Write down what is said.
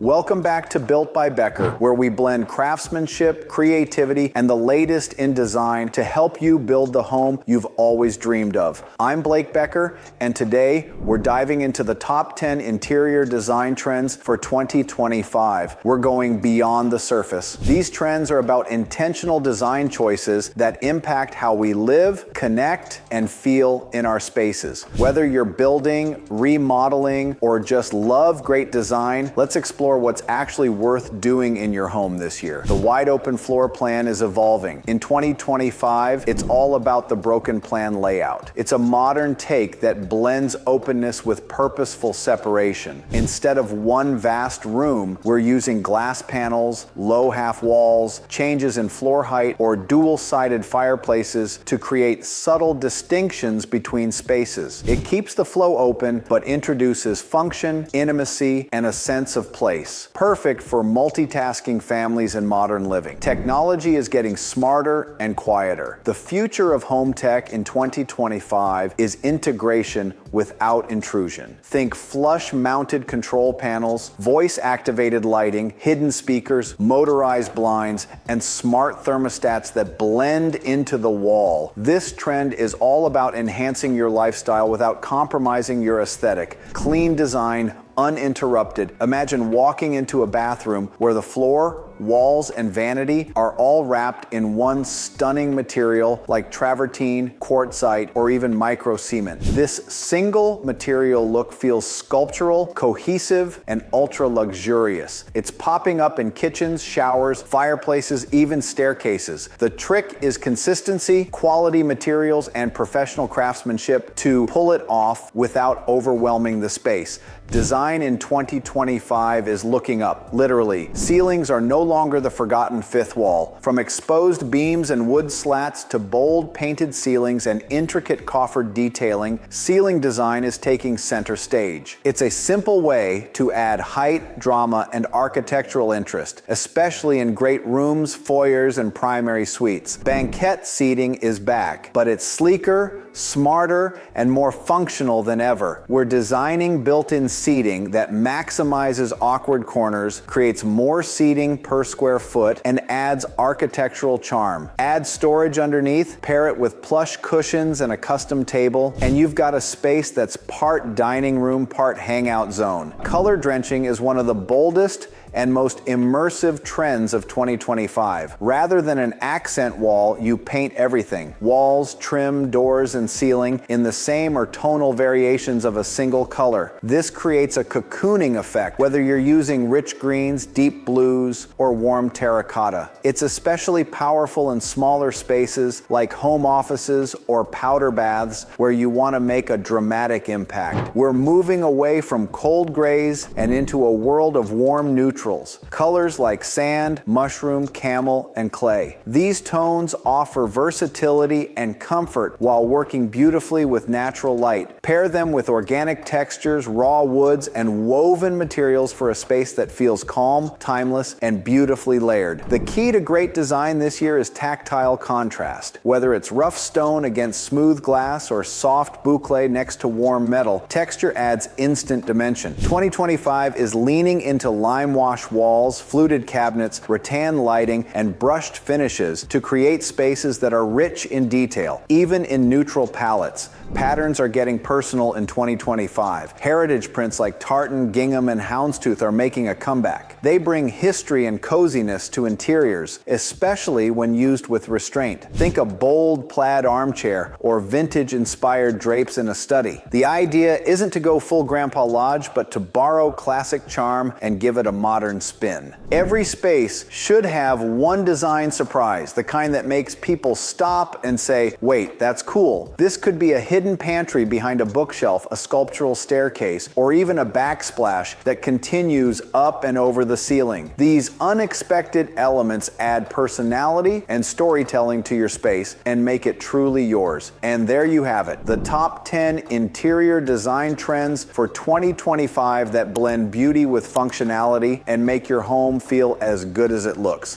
Welcome back to Built by Becker, where we blend craftsmanship, creativity, and the latest in design to help you build the home you've always dreamed of. I'm Blake Becker, and today we're diving into the top 10 interior design trends for 2025. We're going beyond the surface. These trends are about intentional design choices that impact how we live, connect, and feel in our spaces. Whether you're building, remodeling, or just love great design, let's explore what's actually worth doing in your home this year. The wide open floor plan is evolving. In 2025, it's all about the broken plan layout. It's a modern take that blends openness with purposeful separation. Instead of one vast room, we're using glass panels, low half walls, changes in floor height, or dual-sided fireplaces to create subtle distinctions between spaces. It keeps the flow open, but introduces function, intimacy, and a sense of place. Perfect for multitasking families and modern living. Technology is getting smarter and quieter. The future of home tech in 2025 is integration without intrusion. Think flush-mounted control panels, voice-activated lighting, hidden speakers, motorized blinds, and smart thermostats that blend into the wall. This trend is all about enhancing your lifestyle without compromising your aesthetic. Clean design, uninterrupted. Imagine walking into a bathroom where the floor, walls, and vanity are all wrapped in one stunning material like travertine, quartzite, or even micro cement. This single material look feels sculptural, cohesive, and ultra luxurious. It's popping up in kitchens, showers, fireplaces, even staircases. The trick is consistency, quality materials, and professional craftsmanship to pull it off without overwhelming the space. Design in 2025 is looking up, literally. Ceilings are no longer the forgotten fifth wall. From exposed beams and wood slats to bold painted ceilings and intricate coffered detailing, ceiling design is taking center stage. It's a simple way to add height, drama, and architectural interest, especially in great rooms, foyers, and primary suites. Banquette seating is back, but it's sleeker, smarter, and more functional than ever. We're designing built-in seating that maximizes awkward corners, creates more seating per square foot, and adds architectural charm. Add storage underneath, pair it with plush cushions and a custom table, and you've got a space that's part dining room, part hangout zone. Color drenching is one of the boldest and most immersive trends of 2025. Rather than an accent wall, you paint everything. Walls, trim, doors, and ceiling in the same or tonal variations of a single color. This creates a cocooning effect, whether you're using rich greens, deep blues, or warm terracotta. It's especially powerful in smaller spaces like home offices or powder baths where you want to make a dramatic impact. We're moving away from cold grays and into a world of warm neutrals. Colors like sand, mushroom, camel, and clay. These tones offer versatility and comfort while working beautifully with natural light. Pair them with organic textures, raw woods, and woven materials for a space that feels calm, timeless, and beautifully layered. The key to great design this year is tactile contrast. Whether it's rough stone against smooth glass or soft boucle next to warm metal, texture adds instant dimension. 2025 is leaning into lime wash walls, fluted cabinets, rattan lighting, and brushed finishes to create spaces that are rich in detail, even in neutral palettes. Patterns are getting personal in 2025. Heritage prints like tartan, gingham, and houndstooth are making a comeback. They bring history and coziness to interiors, especially when used with restraint. Think a bold plaid armchair or vintage-inspired drapes in a study. The idea isn't to go full Grandpa Lodge, but to borrow classic charm and give it a modern spin. Every space should have one design surprise, the kind that makes people stop and say, wait, that's cool. This could be a hidden pantry behind a bookshelf, a sculptural staircase, or even a backsplash that continues up and over the ceiling. These unexpected elements add personality and storytelling to your space and make it truly yours. And there you have it, the top 10 interior design trends for 2025 that blend beauty with functionality and make your home feel as good as it looks.